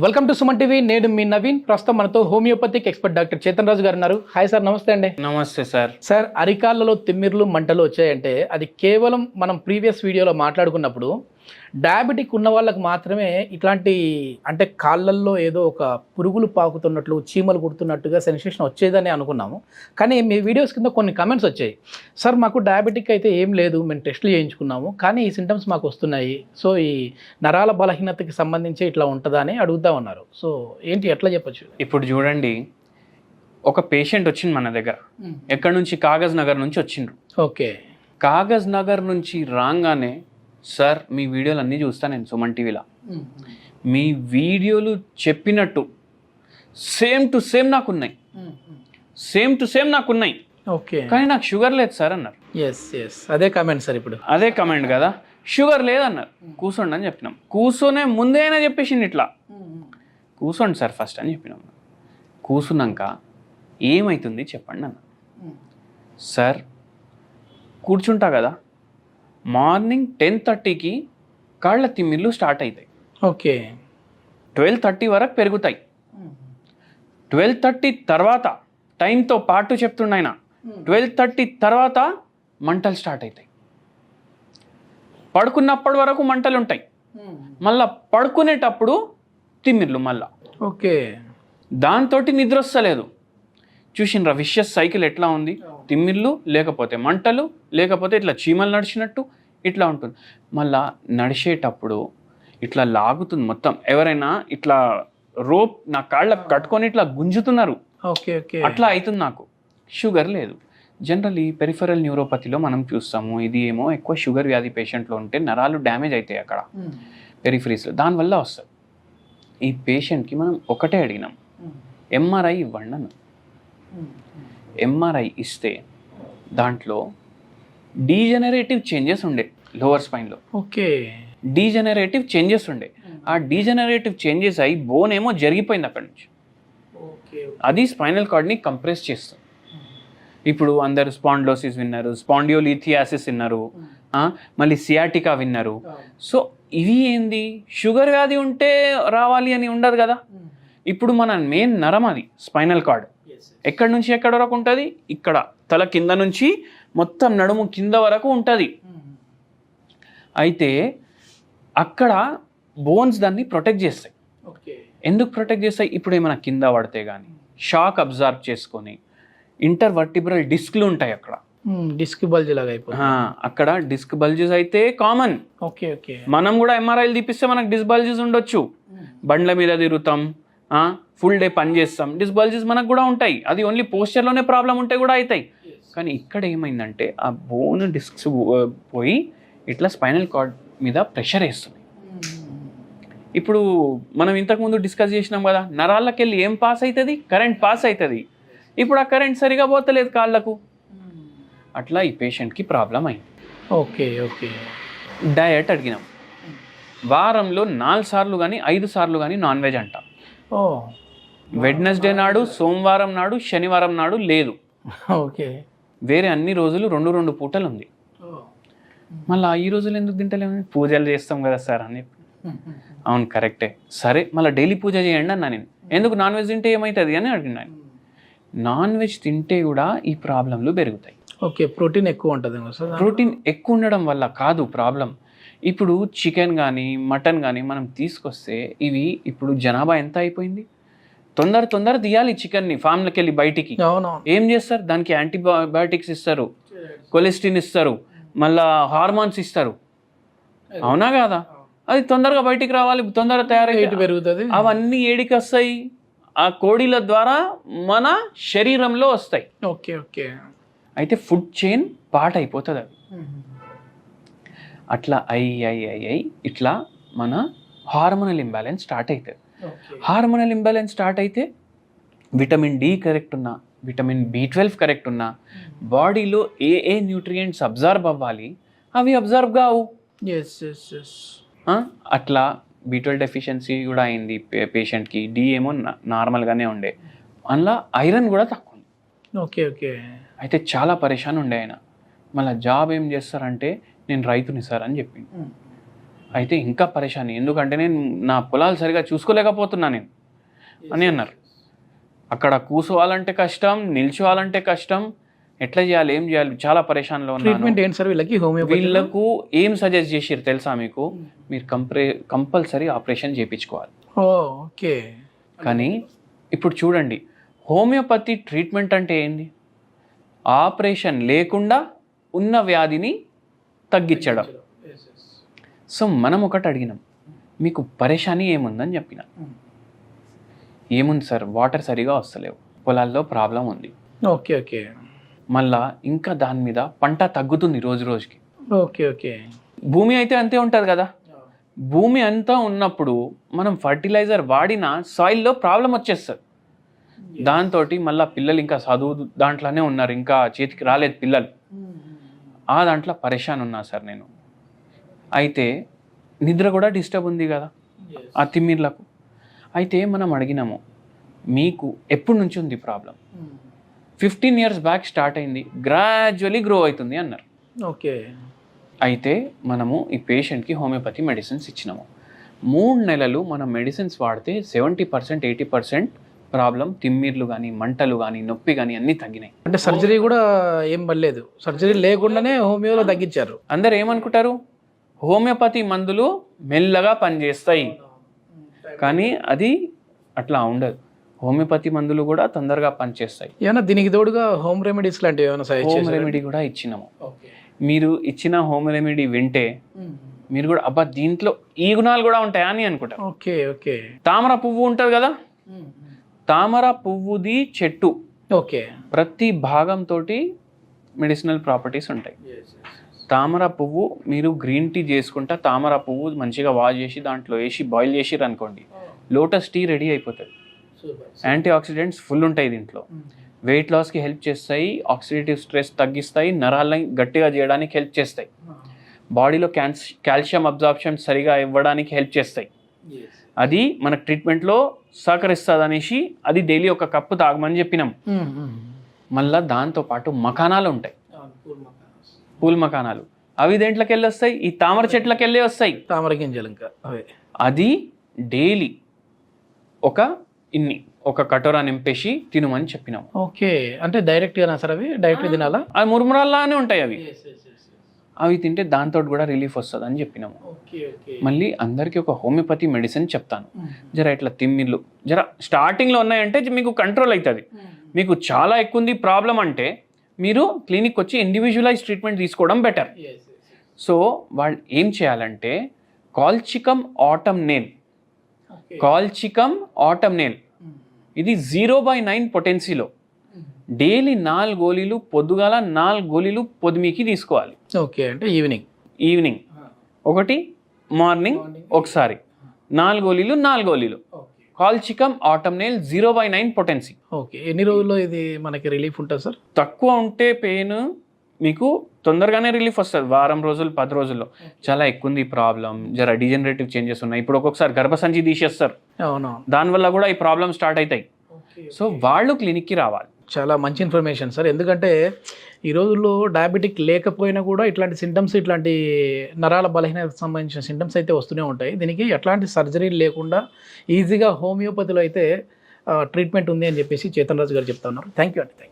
Welcome to Suman TV. నేను మీ నవీన్. ప్రస్తుతం మనతో హోమియోపతిక్ ఎక్స్పర్ట్ డాక్టర్ చేతన్ రాజు గారు ఉన్నారు. హాయ్ సార్, నమస్తే అండి. నమస్తే సార్. సార్, అరికాళ్ళలో తిమ్మిర్లు మంటలు వచ్చాయంటే అది కేవలం మనం ప్రీవియస్ వీడియోలో మాట్లాడుకున్నప్పుడు డయాబెటిక్ ఉన్న వాళ్ళకి మాత్రమే ఇట్లాంటి, అంటే కాళ్ళల్లో ఏదో ఒక పురుగులు పాకుతున్నట్లు, చీమలు కుడుతున్నట్టుగా సెన్సేషన్ వచ్చేదని అనుకున్నాము. కానీ మీ వీడియోస్ కింద కొన్ని కమెంట్స్ వచ్చాయి. సార్, మాకు డయాబెటిక్ అయితే ఏం లేదు, మేము టెస్టులు చేయించుకున్నాము, కానీ ఈ సింటమ్స్ మాకు వస్తున్నాయి. సో ఈ నరాల బలహీనతకి సంబంధించి ఇట్లా ఉంటుందా అని అడుగుతా ఉన్నారు. సో ఏంటి, ఎట్లా చెప్పొచ్చు? ఇప్పుడు చూడండి, ఒక పేషెంట్ వచ్చింది మన దగ్గర. ఎక్కడి నుంచి? కాగజ్ నగర్ నుంచి వచ్చిండ్రు. ఓకే. కాగజ్ నగర్ నుంచి రాగానే, సార్ మీ వీడియోలు అన్నీ చూస్తాను నేను సుమన్ టీవీలో, మీ వీడియోలు చెప్పినట్టు సేమ్ టు సేమ్ నాకున్నాయి, సేమ్ టు సేమ్ నాకున్నాయి. ఓకే. కానీ నాకు షుగర్ లేదు సార్ అన్నారు. ఎస్ ఎస్, అదే కామెంట్ సార్. ఇప్పుడు అదే కమెంట్ కదా, షుగర్ లేదన్నారు. కూర్చోండి అని చెప్పినాం. కూర్చొనే ముందే అయినా చెప్పేసింది ఇట్లా, కూర్చోండి సార్ ఫస్ట్ అని చెప్పినాం. కూర్చున్నాక ఏమవుతుంది చెప్పండి అన్న. సార్ కూర్చుంటా కదా, మార్నింగ్ 10:30కి కాళ్ళ తిమ్మిర్లు స్టార్ట్ అవుతాయి. ఓకే. 12:30 వరకు పెరుగుతాయి. 12:30 తర్వాత టైంతో పాటు చెప్తుండ ఆయన, 12:30 తర్వాత మంటలు స్టార్ట్ అవుతాయి. పడుకున్నప్పటి వరకు మంటలు ఉంటాయి, మళ్ళా పడుకునేటప్పుడు తిమ్మిర్లు మళ్ళా. ఓకే. దాంతో నిద్ర వస్తలేదు. చూసిండ్రా విషయస్ సైకిల్ ఎట్లా ఉంది? తిమ్మిర్లు, లేకపోతే మంటలు, లేకపోతే ఇట్లా చీమలు నడిచినట్టు ఇట్లా ఉంటుంది. మళ్ళా నడిచేటప్పుడు ఇట్లా లాగుతుంది మొత్తం. ఎవరైనా ఇట్లా రోప్ నా కాళ్ళకు కట్టుకొని ఇట్లా గుంజుతున్నారు. ఓకే. ఓకే. అట్లా అవుతుంది నాకు. షుగర్ లేదు. జనరలీ పెరిఫెరల్ న్యూరోపతిలో మనం చూస్తాము, ఇది ఏమో ఎక్కువ షుగర్ వ్యాధి పేషెంట్లో ఉంటే నరాలు డ్యామేజ్ అవుతాయి అక్కడ పెరిఫరీస్లో, దానివల్ల వస్తుంది. ఈ పేషెంట్కి మనం ఒకటే అడిగినాం, ఎంఆర్ఐ ఇవ్వండి అన్న. ఎంఆర్ఐ ఇస్తే దాంట్లో డీజనరేటివ్ చేంజెస్ ఉండే లోవర్ స్పైన్లో. ఓకే. డీజనరేటివ్ చేంజెస్ ఉండే. ఆ డీజనరేటివ్ చేంజెస్ అయ్యి బోన్ ఏమో జరిగిపోయింది అక్కడి నుంచి. అది స్పైనల్ కార్డ్ని కంప్రెస్ చేస్తుంది. ఇప్పుడు అందరు స్పాండిలోసిస్ విన్నారు, స్పాండియోలిథియాసిస్ విన్నారు, మళ్ళీ సియాటికా విన్నారు. సో ఇవి ఏంది, షుగర్ వ్యాధి ఉంటే రావాలి అని ఉండదు కదా. ఇప్పుడు మన మెయిన్ నరం అది స్పైనల్ కార్డ్. ఎక్కడి నుంచి ఎక్కడి వరకు ఉంటుంది? ఇక్కడ తల కింద నుంచి మొత్తం నడుము కింద వరకు ఉంటుంది. అయితే అక్కడ బోన్స్ దాన్ని ప్రొటెక్ట్ చేస్తాయి. ఎందుకు ప్రొటెక్ట్ చేస్తాయి? ఇప్పుడు ఏమైనా కింద పడితే కానీ షాక్ అబ్జార్బ్ చేసుకొని ఇంటర్వర్టిబ్రల్ డిస్క్లు ఉంటాయి అక్కడ, డిస్క్ బల్జ్ లాగా అయిపోతుంది. అక్కడ డిస్క్ బల్జెస్ అయితే కామన్. ఓకే. ఓకే. మనం కూడా ఎంఆర్ఐలు తీపిస్తే మనకు డిస్క్ బల్జెస్ ఉండొచ్చు. బండ్ల మీద తిరుగుతాం, ఫుల్ డే పని చేస్తాం, డిస్క్ బల్జెస్ మనకు కూడా ఉంటాయి. అది ఓన్లీ పోస్చర్లోనే ప్రాబ్లం ఉంటే కూడా అవుతాయి. కానీ ఇక్కడ ఏమైందంటే ఆ బోన్ డిస్క్స్ పోయి ఇట్లా స్పైనల్ కార్డ్ మీద ప్రెషర్ వేస్తుంది. ఇప్పుడు మనం ఇంతకుముందు డిస్కస్ చేసినాం కదా, నరాళ్ళకి వెళ్ళి ఏం పాస్ అవుతుంది? కరెంట్ పాస్ అవుతుంది. ఇప్పుడు ఆ కరెంట్ సరిగా పోతలేదు కాళ్ళకు. అట్లా ఈ పేషెంట్కి ప్రాబ్లం అయింది. ఓకే. ఓకే. డయట్ అడిగినాం. వారంలో 4 సార్లు కానీ 5 సార్లు కానీ నాన్ వెజ్ అంట. వెడ్నెస్డే నాడు, సోమవారం నాడు, శనివారం నాడు లేదు. ఓకే. వేరే అన్ని రోజులు 2 పూటలు ఉంది. మళ్ళీ ఈ రోజులు ఎందుకు తింటలేము? పూజలు చేస్తాం కదా సార్ అని. అవును కరెక్టే, సరే మళ్ళీ డైలీ పూజ చేయండి అన్నా నేను. ఎందుకు నాన్ వెజ్ తింటే ఏమవుతుంది అని అడిగినాను. నాన్ వెజ్ తింటే కూడా ఈ ప్రాబ్లంలు పెరుగుతాయి. ఓకే. ప్రోటీన్ ఎక్కువ ఉంటుంది సార్. ప్రోటీన్ ఎక్కువ ఉండడం వల్ల కాదు ప్రాబ్లం. ఇప్పుడు చికెన్ కానీ మటన్ కానీ మనం తీసుకొస్తే ఇవి ఇప్పుడు జనాభా ఎంత అయిపోయింది? తొందర తీయాలి చికెన్ని ఫామ్లోకి వెళ్ళి బయటికి. ఏం చేస్తారు? దానికి యాంటీబయాటిక్స్ ఇస్తారు, కొలెస్ట్రిన్ ఇస్తారు, మళ్ళా హార్మోన్స్ ఇస్తారు. అవునా కాదా? అది తొందరగా బయటికి రావాలి, తొందరగా తయారై పెరుగుతుంది. అవన్నీ ఏడికి వస్తాయి? ఆ కోడిల ద్వారా మన శరీరంలో వస్తాయి. ఓకే. ఓకే. అయితే ఫుడ్ చైన్ పార్ట్ అయిపోతుంది అది. అట్లా అయ్యి ఇట్లా మన హార్మోనల్ ఇంబ్యాలెన్స్ స్టార్ట్ అవుతుంది. హార్మోనల్ ఇంబ్యాలెన్స్ స్టార్ట్ అయితే విటమిన్ డి కరెక్ట్ ఉన్నా, విటమిన్ B12 కరెక్ట్ ఉన్నా, బాడీలో ఏ న్యూట్రియంట్స్ అబ్జర్వ్ అవ్వాలి అవి అబ్జర్వ్ కావు. అట్లా B12 డెఫిషియన్సీ కూడా అయింది పేషెంట్కి. డి ఏమో నార్మల్గానే ఉండే, అందులో ఐరన్ కూడా తక్కువ ఉంది. ఓకే. ఓకే. అయితే చాలా పరేషాన్ ఉండే ఆయన. మళ్ళీ జాబ్ ఏం చేస్తారంటే నేను రైతుని సార్ అని చెప్పింది. అయితే ఇంకా పరేషాని, ఎందుకంటే నేను నా పొలాలు సరిగా చూసుకోలేకపోతున్నా నేను అని అన్నారు. అక్కడ కూర్చోవాలంటే కష్టం, నిల్చోవాలంటే కష్టం, ఎట్లా చేయాలి, ఏం చేయాలి, చాలా పరేషాన్లో ఉన్నాను. ట్రీట్మెంట్ ఏంటి సార్ వీళ్ళకి? వీళ్ళకు ఏం సజెస్ట్ చేసిరు తెలుసా మీకు? మీరు కంపల్సరీ ఆపరేషన్ చేయించుకోవాలి. ఓకే. కానీ ఇప్పుడు చూడండి, హోమియోపతి ట్రీట్మెంట్ అంటే ఏంది? ఆపరేషన్ లేకుండా ఉన్న వ్యాధిని తగ్గించడం. సో మనం ఒకటి అడిగినాం, మీకు పరేషాని ఏముందని చెప్పిన. ఏముంది సార్, వాటర్ సరిగా వస్తలేవు, పొలాల్లో ప్రాబ్లం ఉంది. Okay okay. మళ్ళా ఇంకా దాని మీద పంట తగ్గుతుంది రోజు రోజుకి. Okay okay. భూమి అయితే అంతే ఉంటుంది కదా. భూమి అంతా ఉన్నప్పుడు మనం ఫర్టిలైజర్ వాడినా సాయిల్లో ప్రాబ్లం వచ్చేస్తుంది. దాంతో మళ్ళీ పిల్లలు ఇంకా చదువు దాంట్లోనే ఉన్నారు, ఇంకా చేతికి రాలేదు పిల్లలు. ఆ దాంట్లో పరేషాన్ ఉన్నా సార్ నేను. అయితే నిద్ర కూడా డిస్టర్బ్ ఉంది కదా ఆ తిమ్మిర్లకు. అయితే మనం అడిగినాము, మీకు ఎప్పటి నుంచి ఉంది ప్రాబ్లం? 15 years బ్యాక్ స్టార్ట్ అయింది, గ్రాడ్యువలీ గ్రో అవుతుంది అన్నారు. ఓకే. అయితే మనము ఈ పేషెంట్కి హోమియోపతి మెడిసిన్స్ ఇచ్చినాము. 3 నెలలు మనం మెడిసిన్స్ వాడితే 70% 80% ప్రాబ్లం, తిమ్మిర్లు కానీ, మంటలు కానీ, నొప్పి కానీ అన్నీ తగ్గినాయి. అంటే సర్జరీ కూడా ఏం పర్లేదు, సర్జరీ లేకుండానే హోమియోలో తగ్గించారు. అందరు ఏమనుకుంటారు, హోమియోపతి మందులు మెల్లగా పనిచేస్తాయి, కానీ అది అట్లా ఉండదు. హోమియోపతి మందులు కూడా తొందరగా పనిచేస్తాయి. ఏమన్నా దీనికి తోడుగా హోమ్ రెమెడీస్ లాంటివి ఏమైనా సజెస్ట్ హోమ్ రెమెడీ కూడా ఇచ్చినాము. మీరు ఇచ్చిన హోమ్ రెమెడీ వింటే మీరు కూడా అబ్బా దీంట్లో ఈ గుణాలు కూడా ఉంటాయా అని అనుకుంటారు. Okay okay. తామర పువ్వు ఉంటుంది కదా, తామర పువ్వుది చెట్టు ఓకే, ప్రతి భాగంతో మెడిసినల్ ప్రాపర్టీస్ ఉంటాయి. తామర పువ్వు మీరు గ్రీన్ టీ చేసుకుంటా, తామర పువ్వు మంచిగా వాష్ చేసి దాంట్లో వేసి బాయిల్ చేసిర్రు అనుకోండి, లోటస్ టీ రెడీ అయిపోతుంది. యాంటీ ఆక్సిడెంట్స్ ఫుల్ ఉంటాయి దీంట్లో. వెయిట్ లాస్కి హెల్ప్ చేస్తాయి, ఆక్సిడేటివ్ స్ట్రెస్ తగ్గిస్తాయి, నరాలని గట్టిగా చేయడానికి హెల్ప్ చేస్తాయి, బాడీలో కాల్షియం అబ్జార్ప్షన్ సరిగా ఇవ్వడానికి హెల్ప్ చేస్తాయి. అది మన ట్రీట్మెంట్లో సహకరిస్తుంది అనేసి అది డైలీ ఒక కప్పు తాగమని చెప్పినాం. మళ్ళీ దాంతోపాటు మకానాలు ఉంటాయి, పూల్ మకానాలు. అవి దేంట్లోకి వెళ్ళి వస్తాయి? ఈ తామర చెట్లకి వెళ్ళి వస్తాయి, తామర గింజలు. ఇంకా అది డైలీ ఒక కటోరా నింపేసి తినమని చెప్పినాం. ఓకే. అంటే డైరెక్ట్గా సార్ అవి డైరెక్ట్ తినాలా? అవి మురుమురాల్లానే ఉంటాయి అవి. అవి తింటే దాంతో కూడా రిలీఫ్ వస్తుంది అని చెప్పినాము. మళ్ళీ అందరికీ ఒక హోమియోపతి మెడిసిన్ చెప్తాను. జర ఇట్లా తిమ్మిర్లు జర స్టార్టింగ్లో ఉన్నాయంటే మీకు కంట్రోల్ అవుతుంది. మీకు చాలా ఎక్కువ ఉంది ప్రాబ్లం అంటే మీరు క్లినిక్ వచ్చి ఇండివిజువలైజ్ ట్రీట్మెంట్ తీసుకోవడం బెటర్. సో వాళ్ళు ఏం చేయాలంటే కాల్చికమ్ ఆటమ్ నేల్ ఇది 0/9 పొటెన్సీలో డైలీ 4 గోళీలు పొద్దుగాల, 4 గోళీలు పొద్దుమికి తీసుకోవాలి. ఓకే. అంటే ఈవినింగ్ ఒకటి, మార్నింగ్ ఒకసారి, 4 గోళీలు. కాల్చికమ్ ఆటమ్ నేల్ 0/9 పొటెన్సీ. ఓకే. ఎన్ని రోజుల్లో ఇది మనకి రిలీఫ్ ఉంటుంది సార్? తక్కువ ఉంటే పెయిన్ మీకు తొందరగానే రిలీఫ్ వస్తుంది, వారం రోజులు 10 రోజుల్లో. చాలా ఎక్కువ ఉంది ప్రాబ్లం, జర డిజనరేటివ్ చేంజెస్ ఉన్నాయి, ఇప్పుడు ఒక్కొక్కసారి గర్భసంచి తీసేస్తారు, దానివల్ల కూడా ఈ ప్రాబ్లం స్టార్ట్ అవుతాయి. సో వాళ్ళు క్లినిక్కి రావాలి. చాలా మంచి ఇన్ఫర్మేషన్ సార్. ఎందుకంటే ఈ రోజుల్లో డయాబెటిక్ లేకపోయినా కూడా ఇట్లాంటి సింటమ్స్, ఇట్లాంటి నరాల బలహీనతకు సంబంధించిన సింటమ్స్ అయితే వస్తూనే ఉంటాయి. దీనికి ఎట్లాంటి సర్జరీ లేకుండా ఈజీగా హోమియోపతిలో అయితే ట్రీట్మెంట్ ఉంది అని చెప్పేసి చేతన్ రాజు గారు చెప్తా ఉన్నారు. థ్యాంక్ యూ అండి.